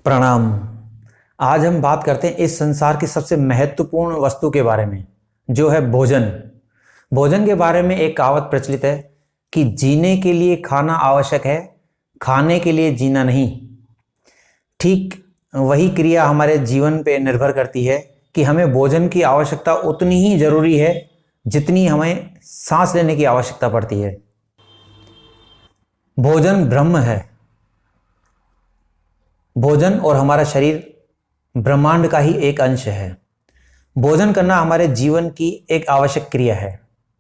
प्रणाम। आज हम बात करते हैं इस संसार की सबसे महत्वपूर्ण वस्तु के बारे में, जो है भोजन। भोजन के बारे में एक कहावत प्रचलित है कि जीने के लिए खाना आवश्यक है, खाने के लिए जीना नहीं। ठीक वही क्रिया हमारे जीवन पे निर्भर करती है कि हमें भोजन की आवश्यकता उतनी ही जरूरी है जितनी हमें सांस लेने की आवश्यकता पड़ती है। भोजन ब्रह्म है। भोजन और हमारा शरीर ब्रह्मांड का ही एक अंश है। भोजन करना हमारे जीवन की एक आवश्यक क्रिया है।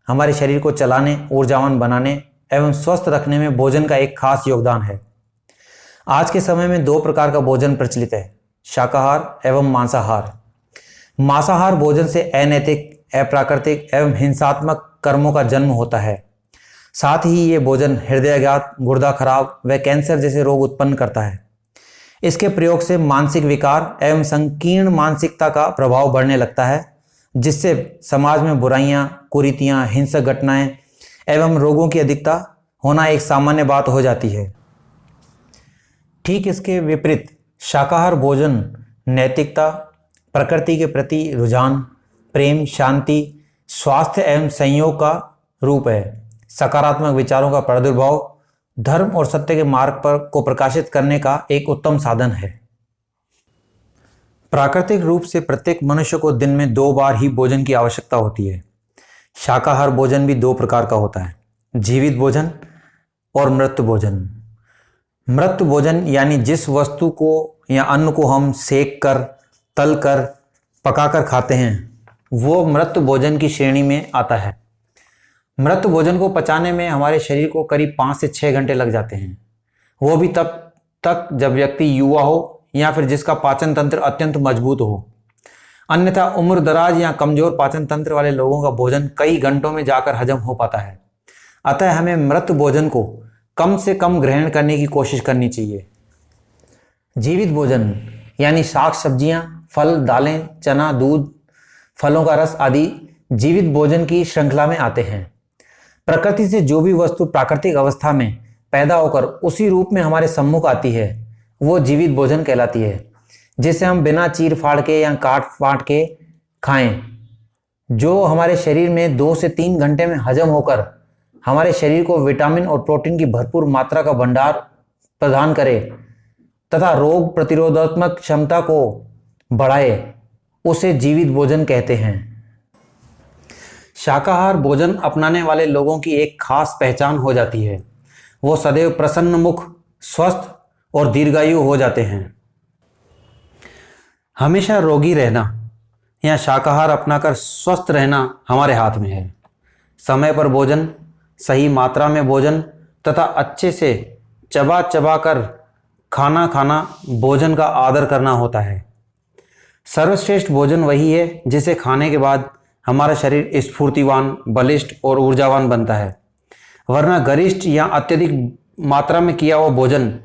हमारे शरीर को चलाने, ऊर्जावान बनाने एवं स्वस्थ रखने में भोजन का एक खास योगदान है। आज के समय में दो प्रकार का भोजन प्रचलित है, शाकाहार एवं मांसाहार। मांसाहार भोजन से अनैतिक, अप्राकृतिक एवं हिंसात्मक कर्मों का जन्म होता है। साथ ही ये भोजन हृदयाघात, गुर्दा खराब व कैंसर जैसे रोग उत्पन्न करता है। इसके प्रयोग से मानसिक विकार एवं संकीर्ण मानसिकता का प्रभाव बढ़ने लगता है, जिससे समाज में बुराइयां, कुरीतियां, हिंसक घटनाएं एवं रोगों की अधिकता होना एक सामान्य बात हो जाती है। ठीक इसके विपरीत शाकाहार भोजन नैतिकता, प्रकृति के प्रति रुझान, प्रेम, शांति, स्वास्थ्य एवं संयोग का रूप है। सकारात्मक विचारों का प्रादुर्भाव, धर्म और सत्य के मार्ग पर को प्रकाशित करने का एक उत्तम साधन है। प्राकृतिक रूप से प्रत्येक मनुष्य को दिन में 2 बार ही भोजन की आवश्यकता होती है। शाकाहार भोजन भी 2 प्रकार का होता है, जीवित भोजन और मृत भोजन। मृत भोजन यानी जिस वस्तु को या अन्न को हम सेक कर, तल कर, पकाकर खाते हैं, वो मृत भोजन की श्रेणी में आता है। मृत भोजन को पचाने में हमारे शरीर को करीब 5 से 6 घंटे लग जाते हैं, वो भी तब तक जब व्यक्ति युवा हो या फिर जिसका पाचन तंत्र अत्यंत मजबूत हो। अन्यथा उम्र दराज या कमजोर पाचन तंत्र वाले लोगों का भोजन कई घंटों में जाकर हजम हो पाता है। अतः हमें मृत भोजन को कम से कम ग्रहण करने की कोशिश करनी चाहिए। जीवित भोजन यानी शाक सब्जियां, फल, दालें, चना, दूध, फलों का रस आदि जीवित भोजन की श्रृंखला में आते हैं। प्रकृति से जो भी वस्तु प्राकृतिक अवस्था में पैदा होकर उसी रूप में हमारे सम्मुख आती है, वो जीवित भोजन कहलाती है, जिसे हम बिना चीर फाड़ के या काट फाट के खाएं, जो हमारे शरीर में 2 से 3 घंटे में हजम होकर हमारे शरीर को विटामिन और प्रोटीन की भरपूर मात्रा का भंडार प्रदान करे तथा रोग प्रतिरोधात्मक क्षमता को बढ़ाए, उसे जीवित भोजन कहते हैं। शाकाहार भोजन अपनाने वाले लोगों की एक खास पहचान हो जाती है। वो सदैव प्रसन्न मुख, स्वस्थ और दीर्घायु हो जाते हैं। हमेशा रोगी रहना या शाकाहार अपनाकर स्वस्थ रहना हमारे हाथ में है। समय पर भोजन, सही मात्रा में भोजन तथा अच्छे से चबा चबा कर खाना भोजन का आदर करना होता है। सर्वश्रेष्ठ भोजन वही है जिसे खाने के बाद हमारा शरीर स्फूर्तिवान, बलिष्ठ और ऊर्जावान बनता है। वरना गरिष्ठ या अत्यधिक मात्रा में किया हुआ भोजन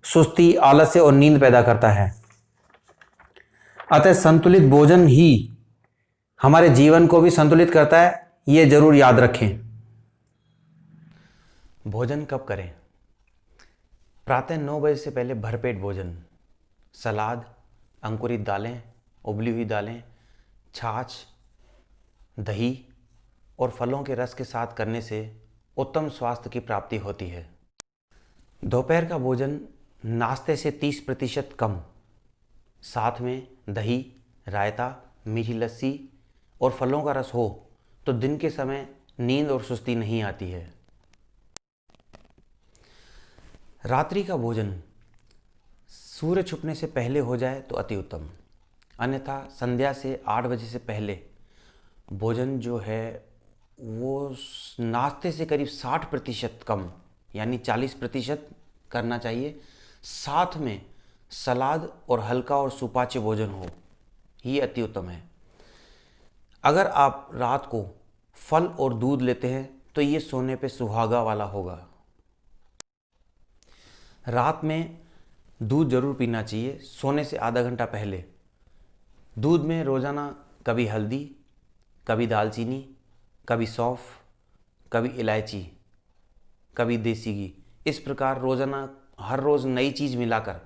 सुस्ती, आलस्य और नींद पैदा करता है। अतः संतुलित भोजन ही हमारे जीवन को भी संतुलित करता है, ये जरूर याद रखें। भोजन कब करें? प्रातः 9 बजे से पहले भरपेट भोजन, सलाद, अंकुरित दालें, उबली हुई दालें, छाछ, दही और फलों के रस के साथ करने से उत्तम स्वास्थ्य की प्राप्ति होती है। दोपहर का भोजन नाश्ते से 30% कम, साथ में दही, रायता, मीठी लस्सी और फलों का रस हो तो दिन के समय नींद और सुस्ती नहीं आती है। रात्रि का भोजन सूर्य छुपने से पहले हो जाए तो अति उत्तम, अन्यथा संध्या से 8 बजे से पहले भोजन जो है वो नाश्ते से करीब 60% कम यानी 40% करना चाहिए। साथ में सलाद और हल्का और सुपाच्य भोजन हो, ये अति उत्तम है। अगर आप रात को फल और दूध लेते हैं तो ये सोने पे सुहागा वाला होगा। रात में दूध जरूर पीना चाहिए सोने से आधा घंटा पहले। दूध में रोज़ाना कभी हल्दी, कभी दालचीनी, कभी सौंफ, कभी इलायची, कभी देसी घी, इस प्रकार रोज़ाना हर रोज़ नई चीज़ मिलाकर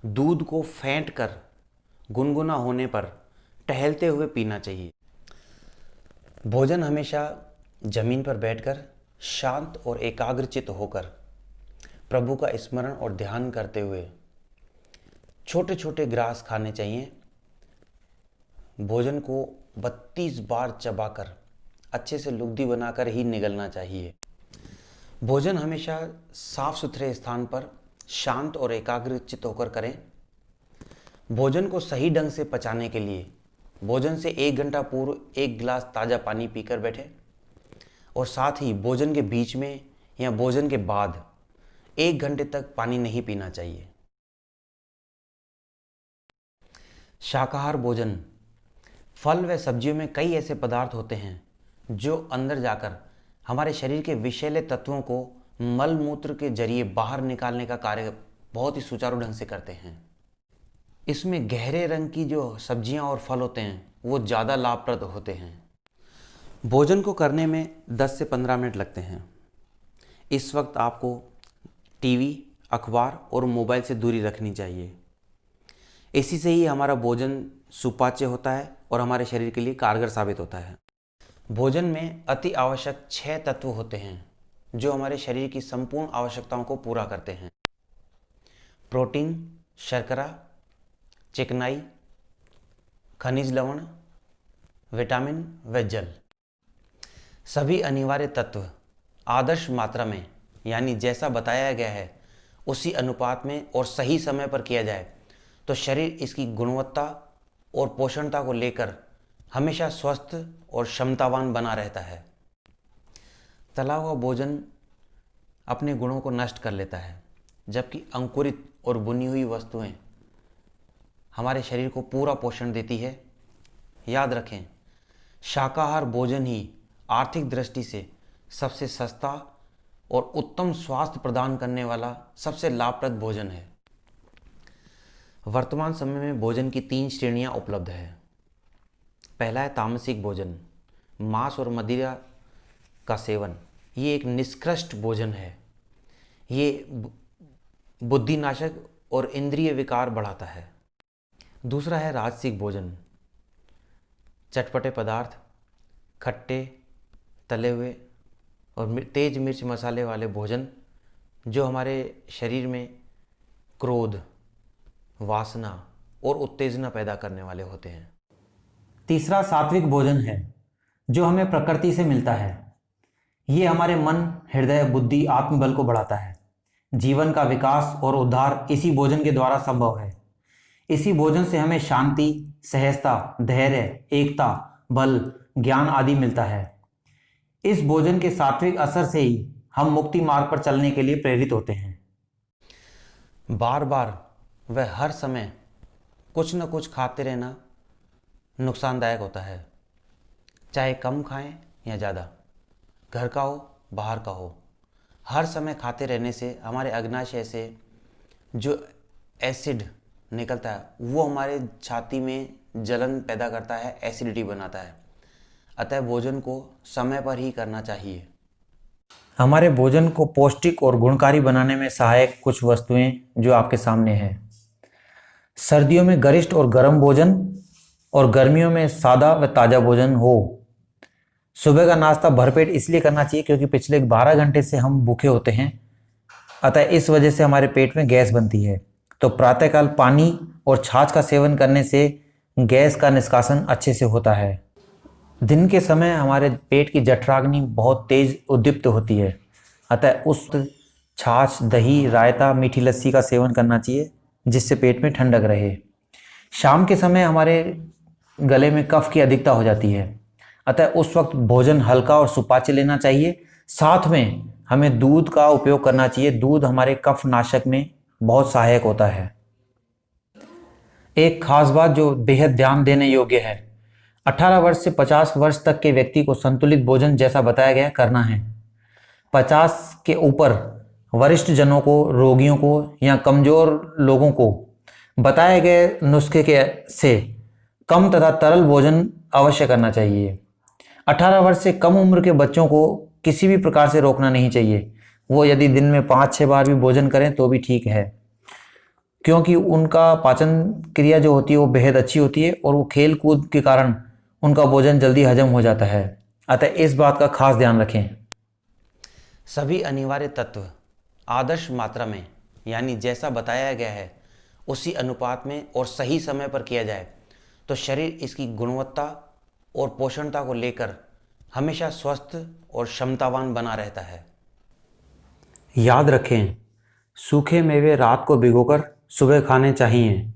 दूध को फेंट कर गुनगुना होने पर टहलते हुए पीना चाहिए। भोजन हमेशा जमीन पर बैठकर शांत और एकाग्रचित होकर प्रभु का स्मरण और ध्यान करते हुए छोटे छोटे ग्रास खाने चाहिए। भोजन को 32 बार चबाकर अच्छे से लुगदी बनाकर ही निगलना चाहिए। भोजन हमेशा साफ सुथरे स्थान पर शांत और एकाग्रचित होकर करें। भोजन को सही ढंग से पचाने के लिए भोजन से 1 घंटा पूर्व 1 गिलास ताज़ा पानी पीकर बैठें और साथ ही भोजन के बीच में या भोजन के बाद 1 घंटे तक पानी नहीं पीना चाहिए। शाकाहार भोजन, फल व सब्जियों में कई ऐसे पदार्थ होते हैं जो अंदर जाकर हमारे शरीर के विषैले तत्वों को मल मूत्र के जरिए बाहर निकालने का कार्य बहुत ही सुचारू ढंग से करते हैं। इसमें गहरे रंग की जो सब्जियां और फल होते हैं वो ज़्यादा लाभप्रद होते हैं। भोजन को करने में 10 से 15 मिनट लगते हैं। इस वक्त आपको टीवी, अखबार और मोबाइल से दूरी रखनी चाहिए। इसी से ही हमारा भोजन सुपाच्य होता है और हमारे शरीर के लिए कारगर साबित होता है। भोजन में अति आवश्यक 6 तत्व होते हैं जो हमारे शरीर की संपूर्ण आवश्यकताओं को पूरा करते हैं। प्रोटीन, शर्करा, चिकनाई, खनिज लवण, विटामिन व जल। सभी अनिवार्य तत्व आदर्श मात्रा में यानी जैसा बताया गया है उसी अनुपात में और सही समय पर किया जाए तो शरीर इसकी गुणवत्ता और पोषणता को लेकर हमेशा स्वस्थ और क्षमतावान बना रहता है। तला हुआ भोजन अपने गुणों को नष्ट कर लेता है, जबकि अंकुरित और बुनी हुई वस्तुएं हमारे शरीर को पूरा पोषण देती है। याद रखें, शाकाहार भोजन ही आर्थिक दृष्टि से सबसे सस्ता और उत्तम स्वास्थ्य प्रदान करने वाला सबसे लाभप्रद भोजन है। वर्तमान समय में भोजन की 3 श्रेणियां उपलब्ध है। पहला है तामसिक भोजन, मांस और मदिरा का सेवन। ये एक निष्कृष्ट भोजन है। ये बुद्धिनाशक और इंद्रिय विकार बढ़ाता है। दूसरा है राजसिक भोजन, चटपटे पदार्थ, खट्टे, तले हुए और तेज मिर्च मसाले वाले भोजन जो हमारे शरीर में क्रोध, वासना और उत्तेजना पैदा करने वाले होते हैं। तीसरा सात्विक भोजन है जो हमें प्रकृति से मिलता है। ये हमारे मन, हृदय, बुद्धि, आत्मबल को बढ़ाता है। जीवन का विकास और उद्धार इसी भोजन के द्वारा संभव है। इसी भोजन से हमें शांति, सहजता, धैर्य, एकता, बल, ज्ञान आदि मिलता है। इस भोजन के सात्विक असर से ही हम मुक्ति मार्ग पर चलने के लिए प्रेरित होते हैं। बार बार व हर समय कुछ न कुछ खाते रहना नुकसानदायक होता है, चाहे कम खाएं या ज़्यादा, घर का हो बाहर का हो। हर समय खाते रहने से हमारे अग्नाशय से जो एसिड निकलता है वो हमारे छाती में जलन पैदा करता है, एसिडिटी बनाता है। अतः भोजन को समय पर ही करना चाहिए। हमारे भोजन को पौष्टिक और गुणकारी बनाने में सहायक कुछ वस्तुएं जो आपके सामने हैं। सर्दियों में गरिष्ठ और गर्म भोजन और गर्मियों में सादा व ताज़ा भोजन हो। सुबह का नाश्ता भरपेट इसलिए करना चाहिए क्योंकि पिछले 12 घंटे से हम भूखे होते हैं, अतः इस वजह से हमारे पेट में गैस बनती है। तो प्रातःकाल पानी और छाछ का सेवन करने से गैस का निष्कासन अच्छे से होता है। दिन के समय हमारे पेट की जठराग्नि बहुत तेज उद्दीप्त होती है, अतः उस छाछ, दही, रायता, मीठी लस्सी का सेवन करना चाहिए जिससे पेट में ठंडक रहे। शाम के समय हमारे गले में कफ की अधिकता हो जाती है, अतः उस वक्त भोजन हल्का और सुपाच्य लेना चाहिए। साथ में हमें दूध का उपयोग करना चाहिए। दूध हमारे कफ नाशक में बहुत सहायक होता है। एक खास बात जो बेहद ध्यान देने योग्य है, 18 वर्ष से 50 वर्ष तक के व्यक्ति को संतुलित भोजन जैसा बताया गया करना है। 50 के ऊपर वरिष्ठ जनों को, रोगियों को या कमजोर लोगों को बताए गए नुस्खे के से कम तथा तरल भोजन अवश्य करना चाहिए। 18 वर्ष से कम उम्र के बच्चों को किसी भी प्रकार से रोकना नहीं चाहिए। वो यदि दिन में 5-6 बार भी भोजन करें तो भी ठीक है। क्योंकि उनका पाचन क्रिया जो होती है वो बेहद अच्छी होती है और वो खेल कूद के कारण उनका भोजन जल्दी हजम हो जाता है। अतः इस बात का खास ध्यान रखें। सभी अनिवार्य तत्व आदर्श मात्रा में यानी जैसा बताया गया है उसी अनुपात में और सही समय पर किया जाए तो शरीर इसकी गुणवत्ता और पोषणता को लेकर हमेशा स्वस्थ और क्षमतावान बना रहता है। याद रखें, सूखे मेवे रात को भिगोकर सुबह खाने चाहिए।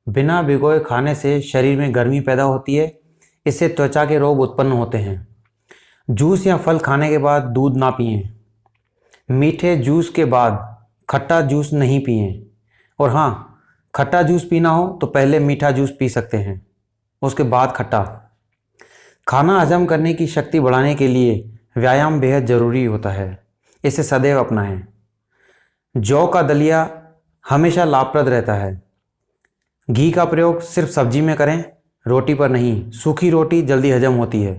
बिना भिगोए खाने से शरीर में गर्मी पैदा होती है, इससे त्वचा के रोग उत्पन्न होते हैं। जूस या फल खाने के बाद दूध ना पिएं। मीठे जूस के बाद खट्टा जूस नहीं पिएं। और हाँ, खट्टा जूस पीना हो तो पहले मीठा जूस पी सकते हैं, उसके बाद खट्टा। खाना हजम करने की शक्ति बढ़ाने के लिए व्यायाम बेहद ज़रूरी होता है, इसे सदैव अपनाएं। जौ का दलिया हमेशा लाभप्रद रहता है। घी का प्रयोग सिर्फ सब्जी में करें, रोटी पर नहीं। सूखी रोटी जल्दी हजम होती है।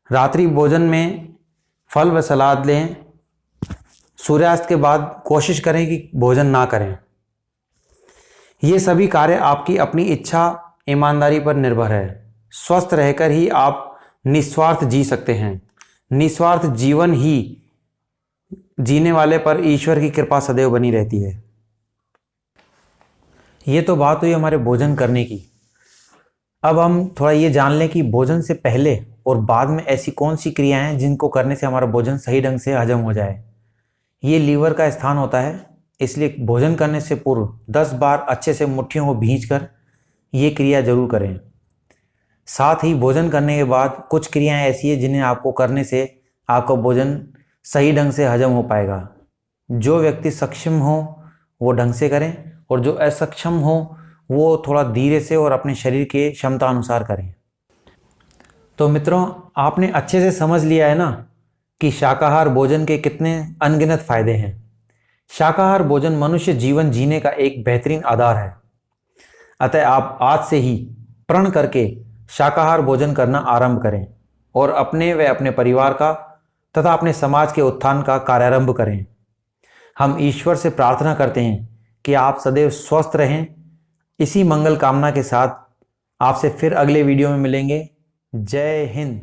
रात्रि भोजन में फल व सलाद लें। सूर्यास्त के बाद कोशिश करें कि भोजन ना करें। ये सभी कार्य आपकी अपनी इच्छा ईमानदारी पर निर्भर है। स्वस्थ रहकर ही आप निस्वार्थ जी सकते हैं। निस्वार्थ जीवन ही जीने वाले पर ईश्वर की कृपा सदैव बनी रहती है। ये तो बात हुई हमारे भोजन करने की। अब हम थोड़ा ये जान लें कि भोजन से पहले और बाद में ऐसी कौन सी क्रियाएं हैं जिनको करने से हमारा भोजन सही ढंग से हजम हो जाए। ये लीवर का स्थान होता है, इसलिए भोजन करने से पूर्व 10 बार अच्छे से मुट्ठियों को भींचकर ये क्रिया जरूर करें। साथ ही भोजन करने के बाद कुछ क्रियाएं ऐसी हैं जिन्हें आपको करने से आपका भोजन सही ढंग से हजम हो पाएगा। जो व्यक्ति सक्षम हो वो ढंग से करें और जो असक्षम हो वो थोड़ा धीरे से और अपने शरीर के क्षमता अनुसार करें। तो मित्रों, आपने अच्छे से समझ लिया है ना कि शाकाहार भोजन के कितने अनगिनत फायदे हैं। शाकाहार भोजन मनुष्य जीवन जीने का एक बेहतरीन आधार है। अतः आप आज से ही प्रण करके शाकाहार भोजन करना आरंभ करें और अपने व अपने परिवार का तथा अपने समाज के उत्थान का कार्यारंभ करें। हम ईश्वर से प्रार्थना करते हैं कि आप सदैव स्वस्थ रहें। इसी मंगल कामना के साथ आपसे फिर अगले वीडियो में मिलेंगे। जय हिंद।